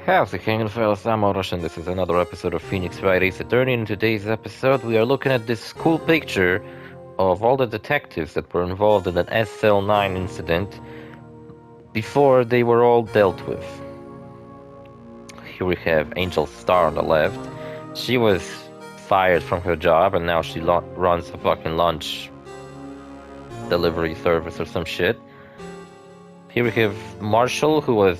How's it going, fellas? I'm OrosZ, and this is another episode of Phoenix Wright Ace Attorney. In today's episode, we are looking at this cool picture of all the detectives that were involved in an SL9 incident before they were all dealt with. Here we have Angel Star on the left. She was fired from her job, and now she runs a fucking lunch delivery service or some shit. Here we have Marshall, who was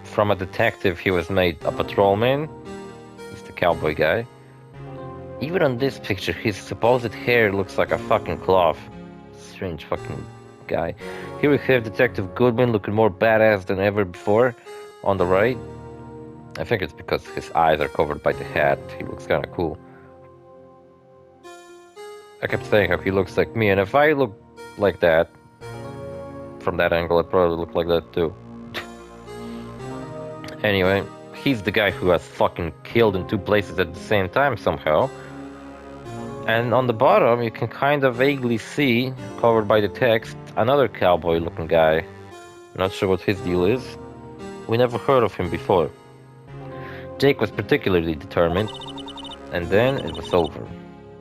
from a detective, he was made a patrolman. He's the cowboy guy. Even on this picture, his supposed hair looks like a fucking cloth. Strange fucking guy. Here we have Detective Goodman looking more badass than ever before on the right. I think it's because his eyes are covered by the hat. He looks kinda cool. I kept saying how he looks like me, and if I look like that from that angle, I'd probably look like that too. Anyway, he's the guy who was fucking killed in two places at the same time somehow. And on the bottom, you can kind of vaguely see, covered by the text, another cowboy-looking guy. Not sure what his deal is. We never heard of him before. Jake was particularly determined, and then it was over.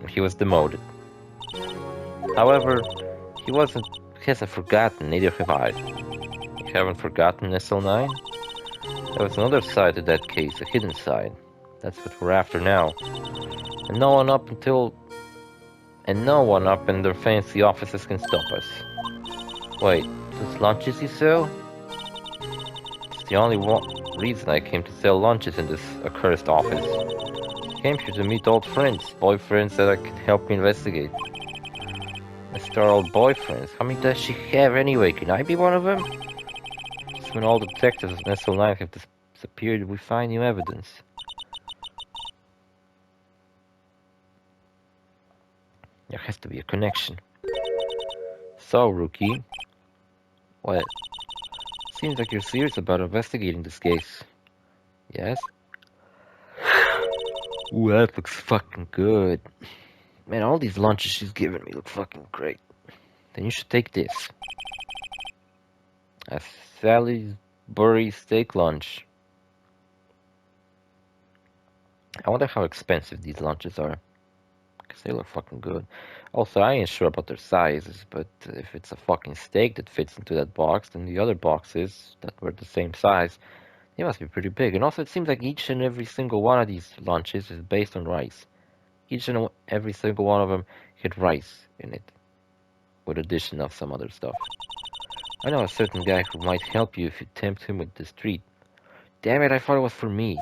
He was demoted. However, he hasn't forgotten, neither have I. You haven't forgotten SL9? There was another side to that case, a hidden side. That's what we're after now. And no one up in their fancy offices can stop us. Wait, those lunches you sell? It's the only reason I came to sell lunches in this accursed office. I came here to meet old friends, boyfriends that can help me investigate. Mr. Old boyfriends, how many does she have anyway? Can I be one of them? When all the detectives in SL9 have disappeared, we find new evidence. There has to be a connection. So, rookie. What? Seems like you're serious about investigating this case. Yes? Ooh, that looks fucking good. Man, all these lunches she's giving me look fucking great. Then you should take this. A Salisbury steak lunch. I wonder how expensive these lunches are. Because they look fucking good. Also, I ain't sure about their sizes, but if it's a fucking steak that fits into that box, then the other boxes that were the same size, they must be pretty big. And also, it seems like each and every single one of these lunches is based on rice. Each and every single one of them had rice in it, with addition of some other stuff. I know a certain guy who might help you if you tempt him with this treat. Damn it, I thought it was for me.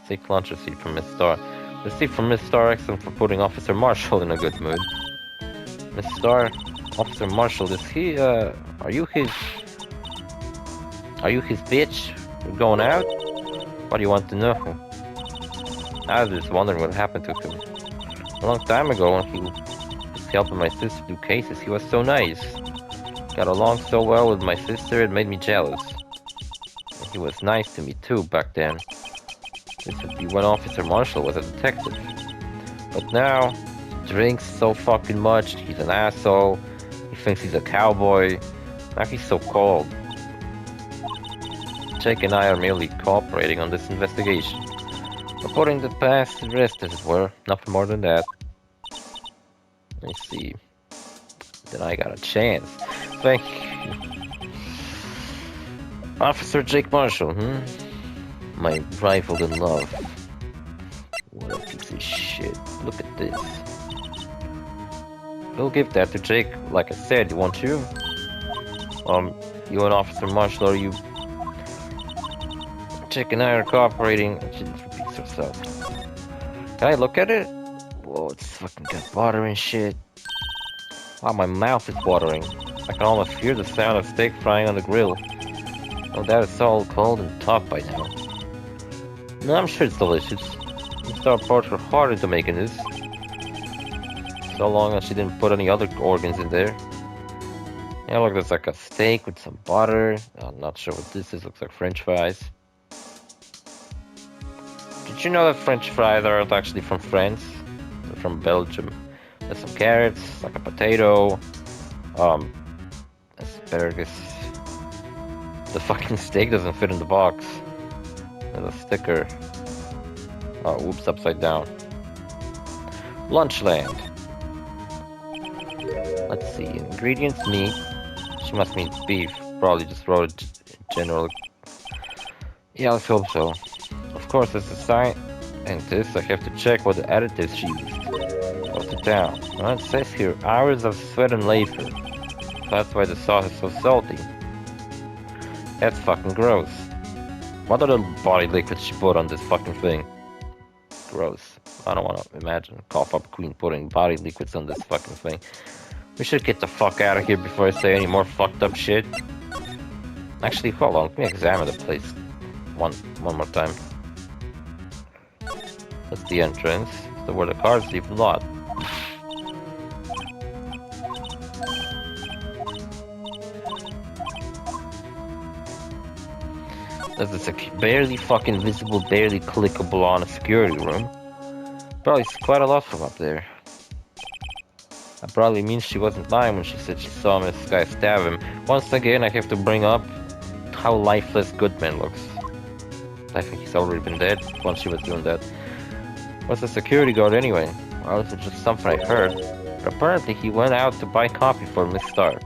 Steak lunch receipt from Miss Star. Receipt from Miss Star, excellent for putting Officer Marshall in a good mood. Miss Star, Officer Marshall, is he, are you his bitch? We're going out? What do you want to know? I was just wondering what happened to him. A long time ago when he was helping my sister do cases, he was so nice. Got along so well with my sister, it made me jealous. He was nice to me too back then. This would be when Officer Marshall was a detective. But now, he drinks so fucking much, he's an asshole, he thinks he's a cowboy, now he's so cold. Jake and I are merely cooperating on this investigation. Reporting the past to rest, as it were, nothing more than that. Let's see. Then I got a chance. Thank you. Officer Jake Marshall, My rival in love. What a piece of shit. Look at this. We'll give that to Jake, like I said, won't you? You and Officer Marshall, are you... Jake and I are cooperating. She just repeats herself. Can I look at it? Whoa, it's fucking got water and shit. Wow, my mouth is watering. I can almost hear the sound of steak frying on the grill. Oh, that is all cold and tough by now. No, I'm sure it's delicious. Miss Star poured her heart into making this. So long as she didn't put any other organs in there. Yeah, look, there's like a steak with some butter. I'm not sure what this is. Looks like French fries. Did you know that French fries aren't actually from France? They're from Belgium. There's some carrots, like a potato, asparagus, The fucking steak doesn't fit in the box. There's a sticker. Oh, whoops, upside down. Lunchland. Let's see. Ingredients: meat. She must mean beef. Probably just wrote general. Yeah, let's hope so. Of course, as a scientist, I have to check what the additives she used. What's it down? Well, it says here hours of sweat and labor. That's why the sauce is so salty. That's fucking gross. What are the body liquids she put on this fucking thing? Gross. I don't want to imagine. Cough up queen putting body liquids on this fucking thing. We should get the fuck out of here before I say any more fucked up shit. Actually, hold on. Let me examine the place one more time. That's the entrance. So where the cars leave the lot. There's this barely fucking visible, barely clickable on a security room. Probably quite a lot from up there. That probably means she wasn't lying when she said she saw this guy stab him. Once again, I have to bring up how lifeless Goodman looks. I think he's already been dead once she was doing that. What's the security guard anyway? Well, this is just something I heard. But apparently he went out to buy coffee for Miss Starr.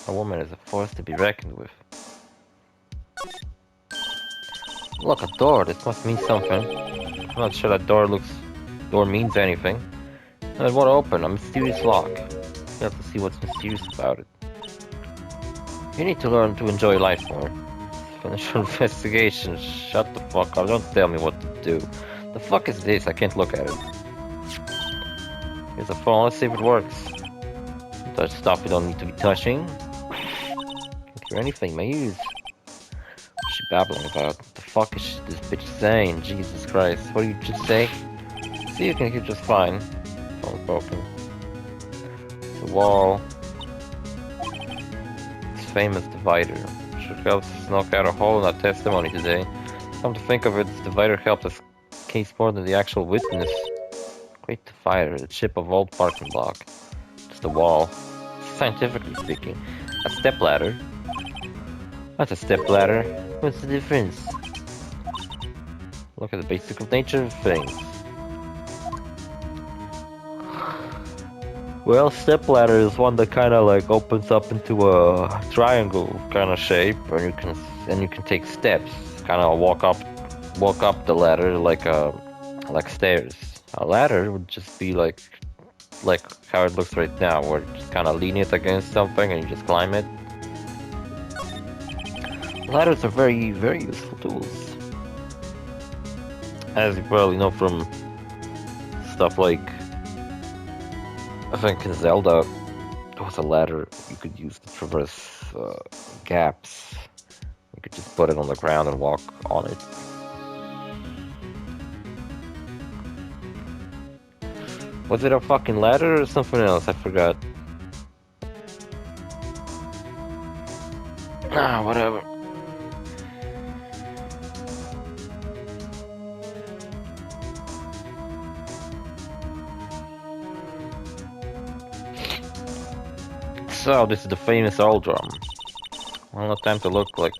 A woman is a force to be reckoned with. Look, a door. This must mean something. I'm not sure that door means anything. And it won't open. A mysterious lock. You have to see what's mysterious about it. You need to learn to enjoy life more. Finish your investigation. Shut the fuck up. Don't tell me what to do. The fuck is this? I can't look at it. Here's a phone. Let's see if it works. Touch stuff you don't need to be touching. Can't hear anything. My ears. What's she babbling about? What the fuck is this bitch saying? Jesus Christ. What did you just say? See, you can hear just fine. Phone's broken. It's a wall. It's famous divider. Should help us knock out a hole in our testimony today. Come to think of it, this divider helped us case more than the actual witness. Great divider, the chip of old parking block. Just a wall. Scientifically speaking. A stepladder. What's a stepladder? What's the difference? Look at the basic nature of things. Well, stepladder is one that kind of like opens up into a triangle kind of shape, and you can take steps, kind of walk up the ladder like stairs. A ladder would just be like how it looks right now, where you just kind of lean it against something and you just climb it. Ladders are very, very useful tools, as you probably know from stuff like, I think in Zelda, there was a ladder you could use to traverse gaps. You could just put it on the ground and walk on it. Was it a fucking ladder or something else? I forgot. Ah, whatever. So, this is the famous old drum. Well, no time to look like...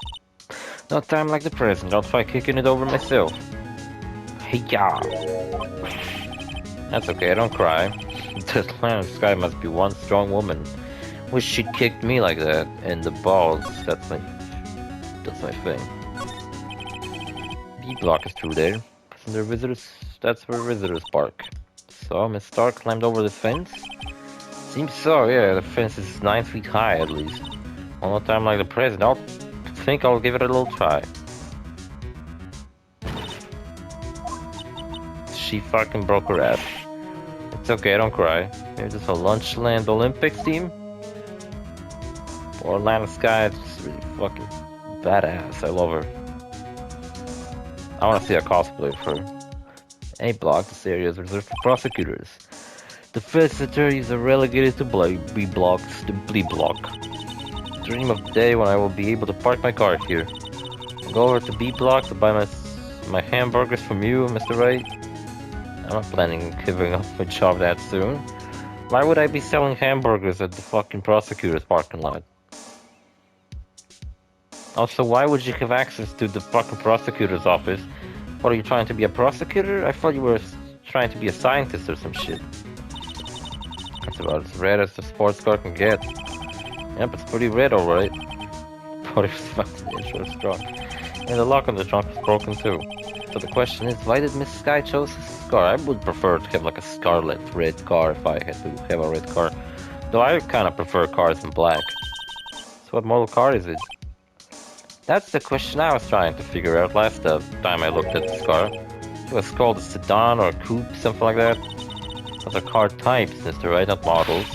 No time like the present, don't try kicking it over myself. Hey-ya! That's okay, don't cry. That land sky must be one strong woman. Wish she'd kicked me like that. And the balls, that's my thing. B block is through there. Isn't there visitors? That's where visitors park. So, Miss Stark climbed over the fence? Seems so, yeah, the fence is 9 feet high at least. One more time like the present, I'll give it a little try. She fucking broke her ass. It's okay, don't cry. Maybe this is a Lunchland Olympics team? Or Atlanta Sky, it's just really fucking badass, I love her. I wanna see a cosplay of her. A block, this area is reserved for prosecutors. The first attorneys are relegated to B blocks, the B block. Dream of the day when I will be able to park my car here. I'll go over to B block to buy my hamburgers from you, Mr. Wright. I'm not planning on giving up my job that soon. Why would I be selling hamburgers at the fucking prosecutor's parking lot? Also, why would you have access to the fucking prosecutor's office? What, are you trying to be a prosecutor? I thought you were trying to be a scientist or some shit. That's about as red as the sports car can get. Yep, it's pretty red, alright. But it's fucking sure strong. And the lock on the trunk is broken too. So the question is, why did Miss Sky chose this car? I would prefer to have like a scarlet red car if I had to have a red car. Though I kind of prefer cars in black. So what model car is it? That's the question I was trying to figure out last time I looked at this car. It was called a sedan or a coupe, something like that. Those are car types, Mr. Wright, not models.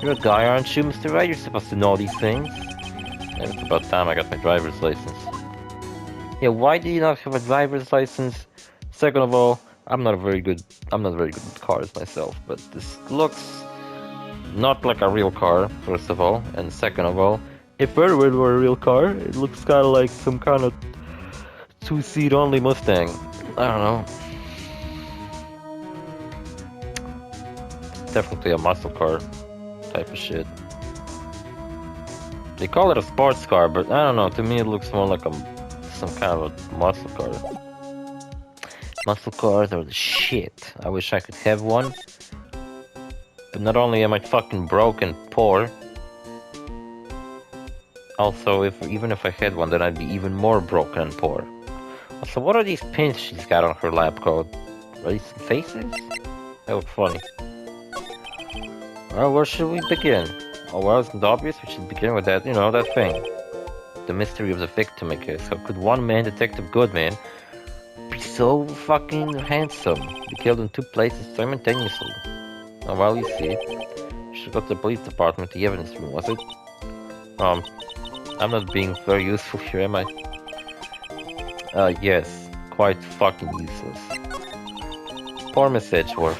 You're a guy, aren't you, Mr. Wright? You're supposed to know these things. And it's about time I got my driver's license. Yeah, why do you not have a driver's license? Second of all, I'm not very good with cars myself, but this looks not like a real car, first of all, and second of all, if it were a real car, it looks kind of like some kind of two-seat only Mustang. I don't know. Definitely a muscle car type of shit. They call it a sports car, but I don't know, to me it looks more like some kind of a muscle car. Muscle cars are the shit. I wish I could have one. But not only am I fucking broke and poor, also even if I had one, then I'd be even more broken and poor. Also, what are these pins she's got on her lab coat? Are these some faces? They look funny. Well, where should we begin? Oh, well, isn't it obvious? We should begin with that, that thing. The mystery of the victim, I guess. How could one man, Detective Goodman, be so fucking handsome? Be killed in two places simultaneously. Oh, well, you see. We should go to the police department, the evidence room, was it? I'm not being very useful here, am I? Yes. Quite fucking useless. Poor Miss Edgeworth.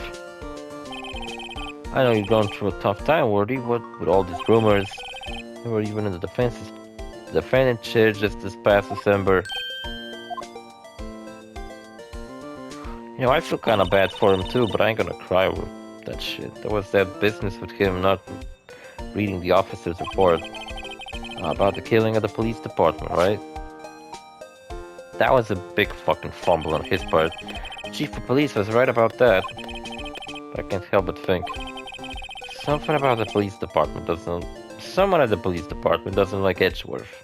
I know you're going through a tough time, Wordy, what with all these rumors. You were even in the defendant chair just this past December. I feel kind of bad for him too, but I ain't gonna cry over that shit. There was that business with him not reading the officer's report about the killing of the police department, right? That was a big fucking fumble on his part. Chief of police was right about that. I can't help but think. Something about the police department someone at the police department doesn't like Edgeworth.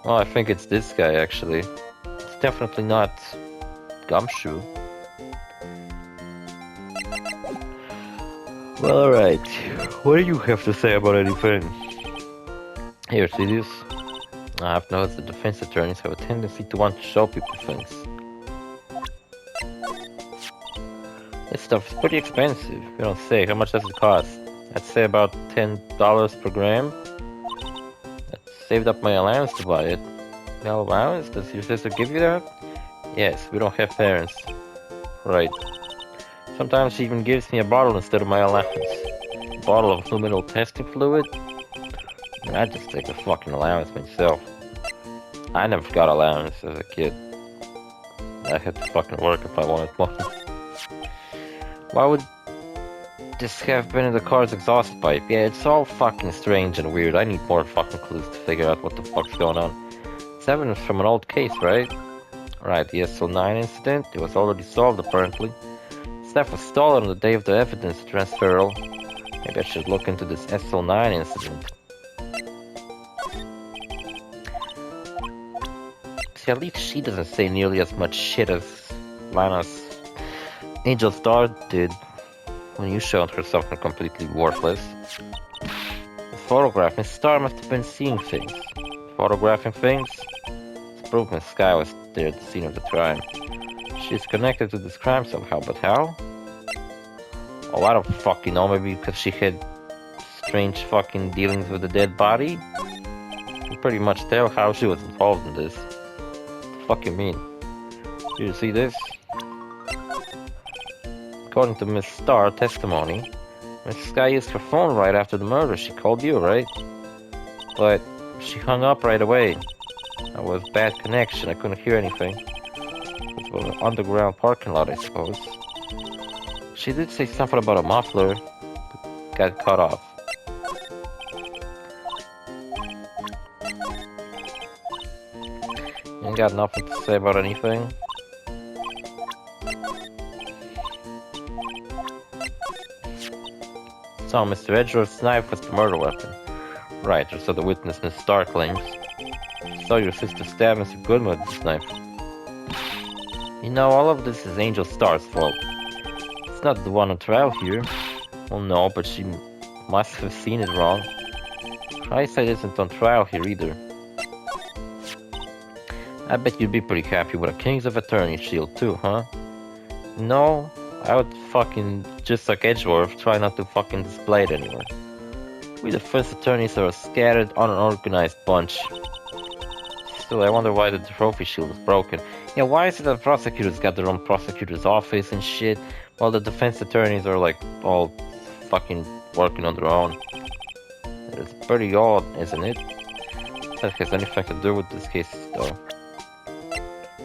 Oh, I think it's this guy, actually. It's definitely not Gumshoe. Well, alright. What do you have to say about anything? Here, see this? I've noticed that defense attorneys have a tendency to want to show people things. This stuff is pretty expensive. You don't say. How much does it cost? I'd say about $10 per gram. I saved up my allowance to buy it. Your allowance? Does your sister give you that? Yes, we don't have parents. Right. Sometimes she even gives me a bottle instead of my allowance. A bottle of luminal testing fluid? I just take the fucking allowance myself. I never got allowance as a kid. I had to fucking work if I wanted money. Why would this have been in the car's exhaust pipe? Yeah, it's all fucking strange and weird. I need more fucking clues to figure out what the fuck's going on. It's evidence from an old case, right? Right, the SL9 incident. It was already solved, apparently. Stuff was stolen on the day of the evidence transferal. Maybe I should look into this SL9 incident. See, at least she doesn't say nearly as much shit as Lana's Angel Star did when you showed her something completely worthless. The photograph, Miss Star must have been seeing things. Photographing things? It's proof Miss Sky was there at the scene of the crime. She's connected to this crime somehow, but how? Oh, I don't fucking know, maybe because she had strange fucking dealings with the dead body? You can pretty much tell how she was involved in this. What the fuck you mean? Do you see this? According to Miss Star testimony, Miss Sky used her phone right after the murder. She called you, right? But she hung up right away. That was bad connection. I couldn't hear anything. It was an underground parking lot, I suppose. She did say something about a muffler, but got cut off. Ain't got nothing to say about anything? So, Mr. Edgeworth's knife was the murder weapon. Right, or so the witness Miss Starr claims. So your sister stabbed Mr. Goodman with this knife. You know, all of this is Angel Starr's fault. It's not the one on trial here. Well, no, but she must have seen it wrong. Her eyesight isn't on trial here either. I bet you'd be pretty happy with a Kings of Attorney shield too, huh? No, I would fucking, just like Edgeworth, try not to fucking display it anywhere. We the first attorneys are a scattered, unorganized bunch. Still, I wonder why the trophy shield is broken. Yeah, why is it that prosecutors got their own prosecutor's office and shit, while the defense attorneys are like all fucking working on their own? It's pretty odd, isn't it? That has anything to do with this case, though.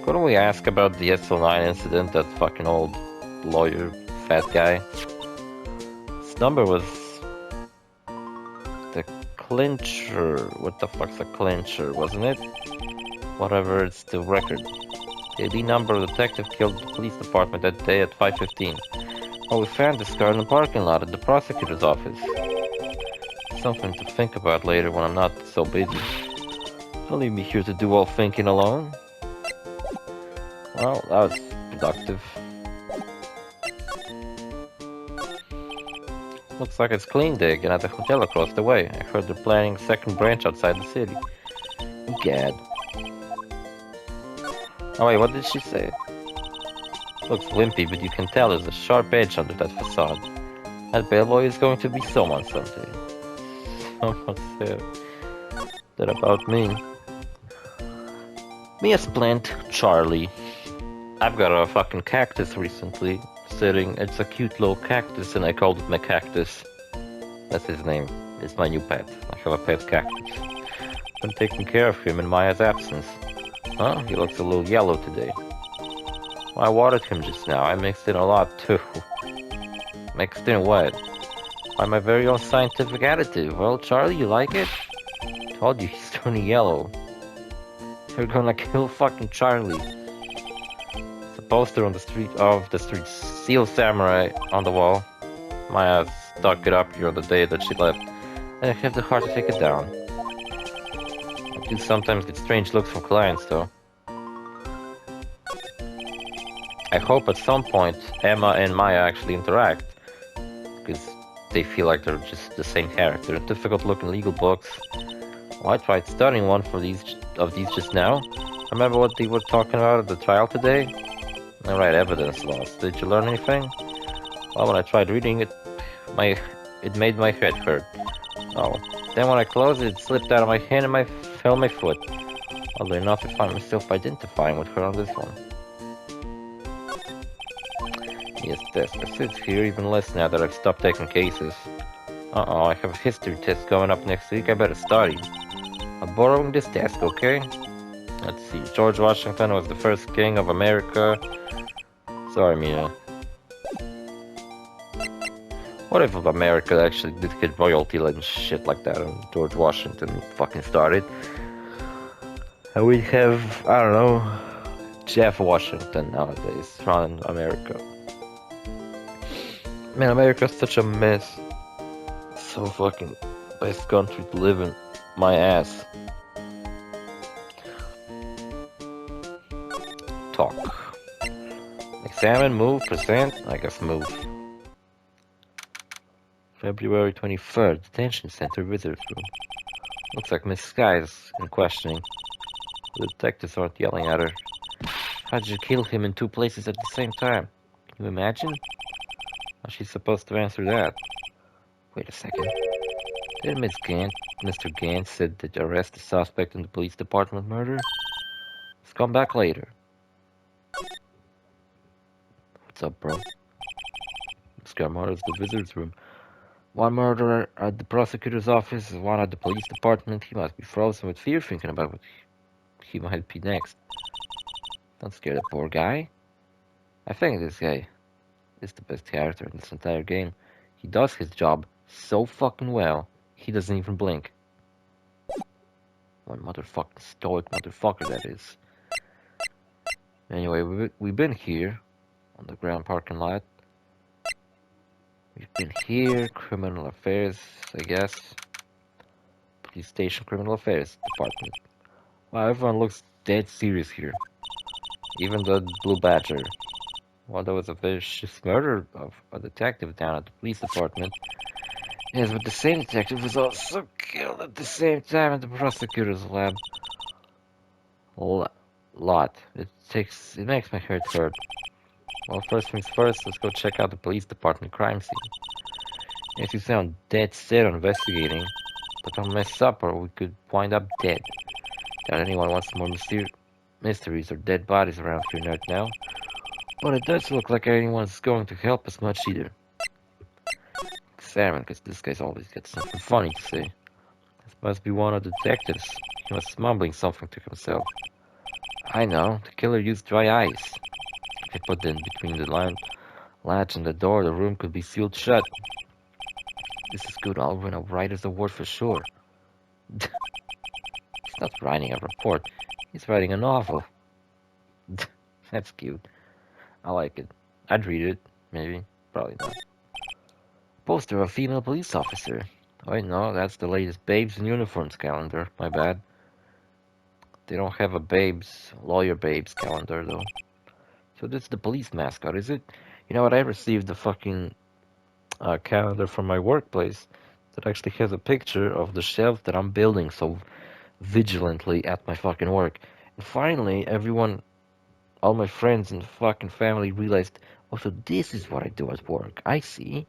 Couldn't we ask about the SL9 incident, that fucking old lawyer, fat guy? His number was the clincher. What the fuck's a clincher, wasn't it? Whatever, it's the record. The ID number of the detective killed the police department that day at 5:15. Oh, we found this car in the parking lot at the prosecutor's office. Something to think about later when I'm not so busy. Don't leave me here to do all thinking alone. Well, that was productive. Looks like it's clean day again at the hotel across the way. I heard they're planning a second branch outside the city. Gad. Oh wait, what did she say? Looks wimpy, but you can tell there's a sharp edge under that facade. That bellboy is going to be someone someday. Someone said that about me. Me a splint, Charlie. I've got a fucking cactus recently. It's a cute little cactus and I called it my cactus. That's his name. It's my new pet. I have a pet cactus. Been taking care of him in Maya's absence. Huh? He looks a little yellow today. Well, I watered him just now. I mixed in a lot too. Mixed in what? By my very own scientific additive. Well, Charlie, you like it? Told you he's turning yellow. You're gonna kill fucking Charlie. Poster on the street Seal Samurai on the wall. Maya stuck it up here on the day that she left, and I have the heart to take it down. I do sometimes get strange looks from clients, though. I hope at some point Emma and Maya actually interact, because they feel like they're just the same character. Difficult-looking legal books. Well, I tried studying one for these just now. Remember what they were talking about at the trial today? Alright, evidence loss. Did you learn anything? Well, when I tried reading it, it made my head hurt. Oh. Then when I closed it, it slipped out of my hand and fell on my foot. Oddly enough, I find myself identifying with her on this one. Yes, test. I sit here even less now that I've stopped taking cases. Uh-oh, I have a history test coming up next week. I better study. I'm borrowing this desk, okay? Let's see. George Washington was the first king of America. Sorry, Mia. What if America actually did get royalty and shit like that and George Washington fucking started? And we'd have, I don't know, Jeff Washington nowadays running America. Man, America's such a mess. So fucking best country to live in. My ass. Talk. Examine, move, present. I guess move. February 23rd, detention center visitors room. Looks like Miss Sky's in questioning. The detectives aren't yelling at her. How'd you kill him in two places at the same time? Can you imagine? How's she supposed to answer that? Wait a second. Did Mr. Gant said that arrest the suspect in the police department murder? Let's come back later. What's up, bro? Scar murders the visitors room. One murderer at the prosecutor's office, one at the police department. He must be frozen with fear thinking about what he might be next. Don't scare the poor guy. I think this guy is the best character in this entire game. He does his job so fucking well, he doesn't even blink. What motherfucking stoic motherfucker that is. Anyway, we've been here on the ground parking lot. We've been here, criminal affairs, I guess. Police station, criminal affairs department. Wow, everyone looks dead serious here. Even the Blue Badger. Well, there was a vicious murder of a detective down at the police department. Yes, but the same detective was also killed at the same time at the prosecutor's lab. Lot. It makes my heart hurt. Well, first things first, let's go check out the police department crime scene. Yes, you sound dead set on investigating, but don't mess up or we could wind up dead. Doubt anyone wants more mysteries or dead bodies around here right now. But it does look like anyone's going to help us much either. Examine, because this guy's always got something funny to say. This must be one of the detectives. He was mumbling something to himself. I know, the killer used dry ice. If he put it in between the latch and the door, the room could be sealed shut. This is good. I'll win a writer's award for sure. He's not writing a report. He's writing a novel. That's cute. I like it. I'd read it. Maybe. Probably not. Poster of a female police officer. Wait, no, that's the latest Babes in Uniforms calendar. My bad. They don't have a lawyer babes calendar, though. So this is the police mascot, is it? You know what? I received the fucking calendar from my workplace that actually has a picture of the shelf that I'm building so vigilantly at my fucking work. And finally, all my friends and fucking family realized, oh, so this is what I do at work. I see.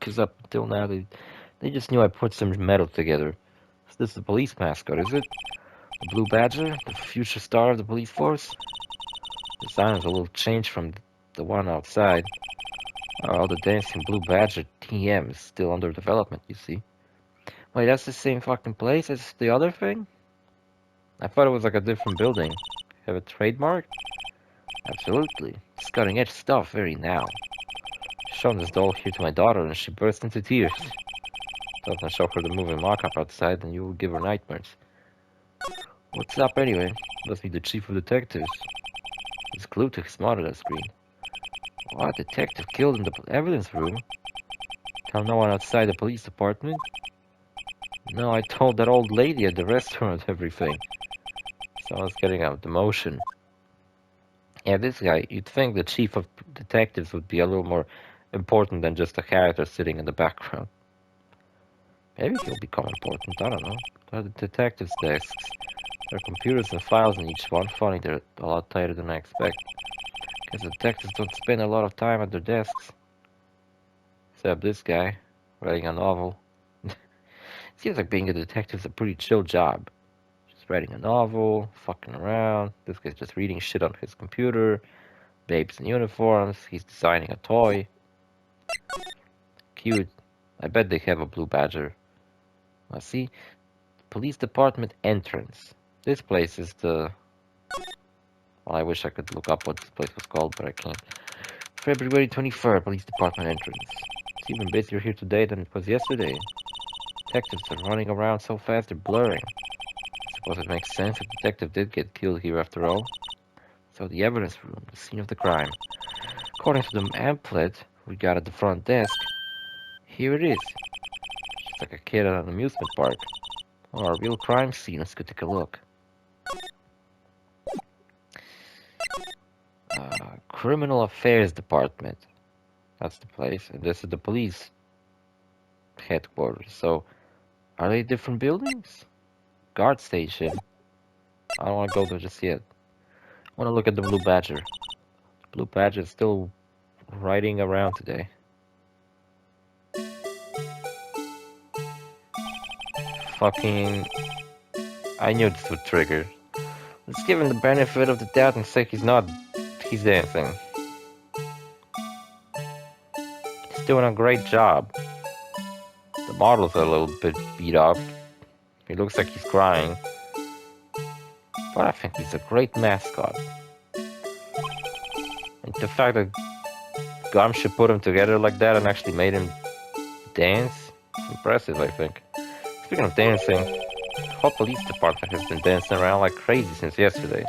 Because up until now, they just knew I put some metal together. So this is the police mascot, is it? The Blue Badger? The future star of the police force? The sign is a little changed from the one outside. Oh, the dancing Blue Badger TM is still under development, you see. Wait, that's the same fucking place as the other thing? I thought it was like a different building. Have a trademark? Absolutely. It's cutting edge stuff, very now. Shown this doll here to my daughter and she burst into tears. Thought I show her the moving mock-up outside and you will give her nightmares. What's up anyway? Must be the chief of detectives. He's glued to his monitor screen. What? Detective killed in the evidence room? Tell no one outside the police department? No, I told that old lady at the restaurant everything. Someone's getting a demotion. Yeah, this guy, you'd think the chief of detectives would be a little more important than just a character sitting in the background. Maybe he'll become important, I don't know. They're the detectives' desks. There are computers and files in each one. Funny, they're a lot tighter than I expect. Guess detectives don't spend a lot of time at their desks. Except this guy, writing a novel. Seems like being a detective's a pretty chill job. Just writing a novel, fucking around. This guy's just reading shit on his computer. Babes in uniforms. He's designing a toy. Cute. I bet they have a Blue Badger. Let's see. Police department entrance. This place is the... Well, I wish I could look up what this place was called, but I can't. February 23rd, police department entrance. It's even busier here today than it was yesterday. Detectives are running around so fast they're blurring. I suppose it makes sense. A detective did get killed here after all. So the evidence room, the scene of the crime. According to the pamphlet we got at the front desk, here it is. Just like a kid at an amusement park. Oh, a real crime scene. Let's go take a look. Criminal Affairs Department. That's the place. And this is the police headquarters. So, are they different buildings? Guard station. I don't want to go there just yet. I want to look at the Blue Badger. The Blue Badger is still riding around today. Fucking... I knew this would trigger. Let's give him the benefit of the doubt and say he's dancing. He's doing a great job. The model's a little bit beat up. He looks like he's crying. But I think he's a great mascot. And the fact that Gumshoe put him together like that and actually made him dance, it's impressive, I think. Speaking of dancing, the whole police department has been dancing around like crazy since yesterday.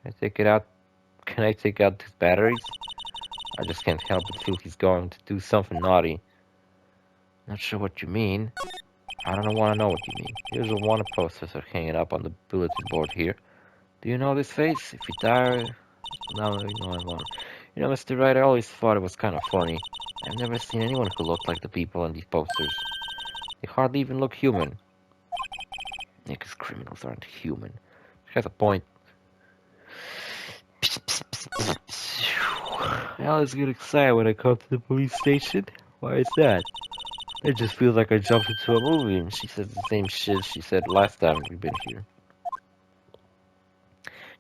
Can I take it out? Can I take out his batteries? I just can't help but feel he's going to do something naughty. Not sure what you mean. I don't want to know what you mean. Here's a wanted posters are hanging up on the bulletin board here. Do you know this face? If you die... No, I won't. You know, Mr. Wright, I always thought it was kind of funny. I've never seen anyone who looked like the people on these posters. They hardly even look human. Yeah, 'cause criminals aren't human. She has a point. I always get excited when I come to the police station. Why is that? It just feels like I jumped into a movie, and she says the same shit she said last time we've been here.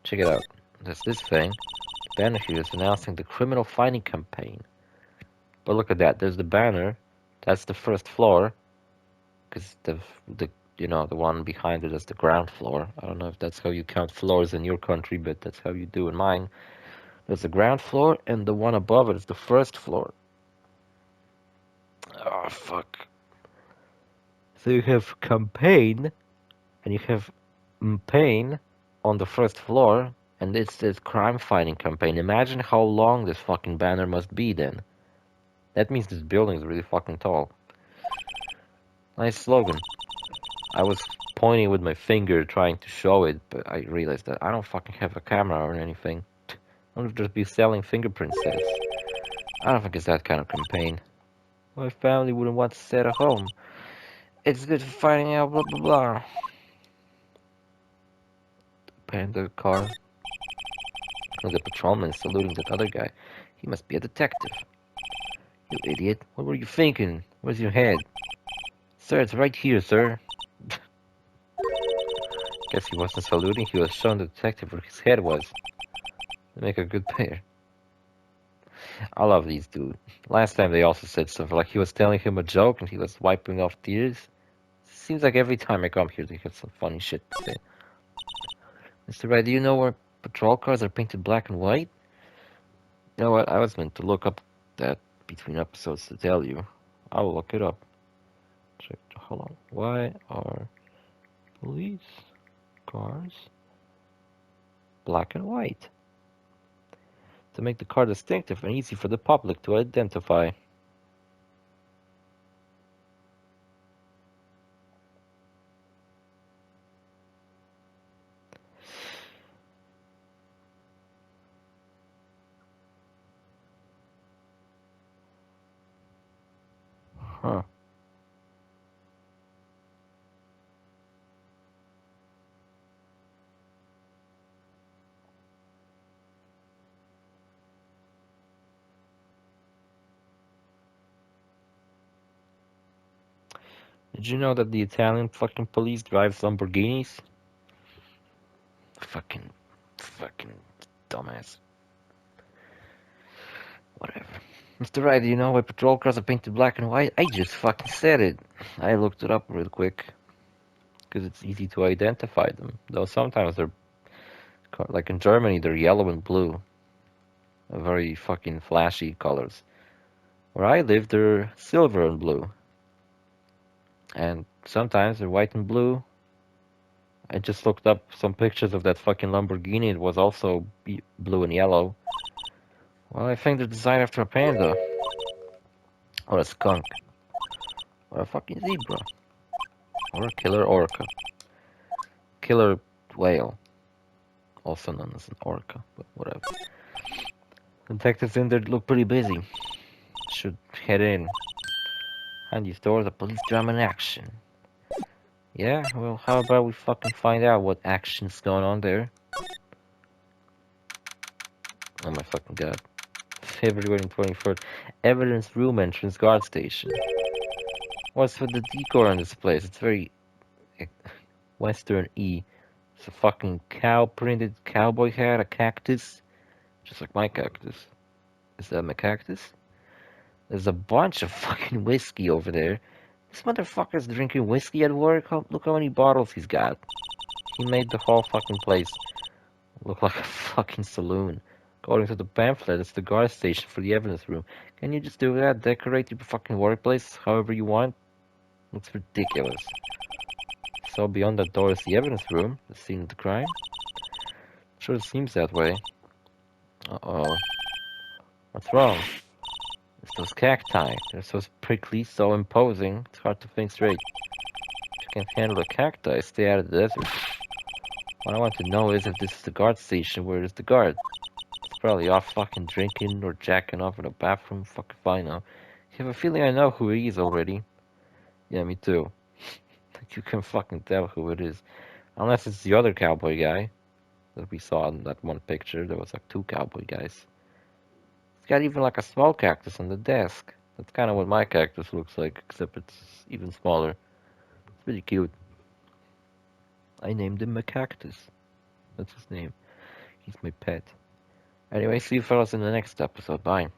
Check it out. There's this thing. The banner here is announcing the criminal fighting campaign. But look at that. There's the banner. That's the first floor. Because the one behind it is the ground floor. I don't know if that's how you count floors in your country, but that's how you do in mine. There's the ground floor, and the one above it is the first floor. Oh, fuck. So you have campaign, and you have pain on the first floor, and it says crime fighting campaign. Imagine how long this fucking banner must be then. That means this building is really fucking tall. Nice slogan. I was pointing with my finger trying to show it, but I realized that I don't fucking have a camera or anything. I would just be selling fingerprint sets. I don't think it's that kind of campaign. My family wouldn't want to stay at home. It's good for finding out blah blah blah. Panda car. Oh, the patrolman is saluting that other guy. He must be a detective. You idiot. What were you thinking? Where's your head? Sir, it's right here, sir. Guess he wasn't saluting, he was showing the detective where his head was. They make a good pair. I love these dudes. Last time they also said something like he was telling him a joke and he was wiping off tears. Seems like every time I come here they have some funny shit to say. Mr. Wright, do you know where patrol cars are painted black and white? You know what, I was meant to look up that between episodes to tell you. I will look it up. Check, hold on. Why are police cars black and white? To make the car distinctive and easy for the public to identify. Huh. Did you know that the Italian fucking police drives Lamborghinis? Fucking dumbass. Whatever. Mr. Wright, do you know why patrol cars are painted black and white? I just fucking said it. I looked it up real quick. Because it's easy to identify them. Though sometimes they're, like in Germany, they're yellow and blue. Very fucking flashy colors. Where I live, they're silver and blue. And sometimes they're white and blue. I just looked up some pictures of that fucking Lamborghini. It was also blue and yellow. Well, I think they're designed after a panda. Or a skunk. Or a fucking zebra. Or a killer orca. Killer whale. Also known as an orca, but whatever. Detectives in there look pretty busy. Should head in. And you store the police drama in action. Yeah, well, how about we fucking find out what action's going on there? Oh my fucking god. February 24th. Evidence room entrance guard station. What's with the decor on this place? It's very Western E. It's a fucking cow printed cowboy hat, a cactus. Just like my cactus. Is that my cactus? There's a bunch of fucking whiskey over there. This motherfucker's drinking whiskey at work. Look how many bottles he's got. He made the whole fucking place look like a fucking saloon. According to the pamphlet, it's the guard station for the evidence room. Can you just do that? Decorate your fucking workplace however you want? Looks ridiculous. So beyond that door is the evidence room, the scene of the crime. Sure seems that way. Uh-oh. What's wrong? It's those cacti. They're so prickly, so imposing, it's hard to think straight. If you can't handle a cacti, stay out of the desert. What I want to know is if this is the guard station, where is the guard? It's probably off fucking drinking or jacking off in the bathroom, fuck if I know. I have a feeling I know who he is already. Yeah, me too. You can fucking tell who it is. Unless it's the other cowboy guy that we saw in that one picture. There was like two cowboy guys. It's got even like a small cactus on the desk. That's kind of what my cactus looks like, except it's even smaller. It's pretty cute. I named him a cactus. That's his name. He's my pet. Anyway, see you fellas in the next episode. Bye.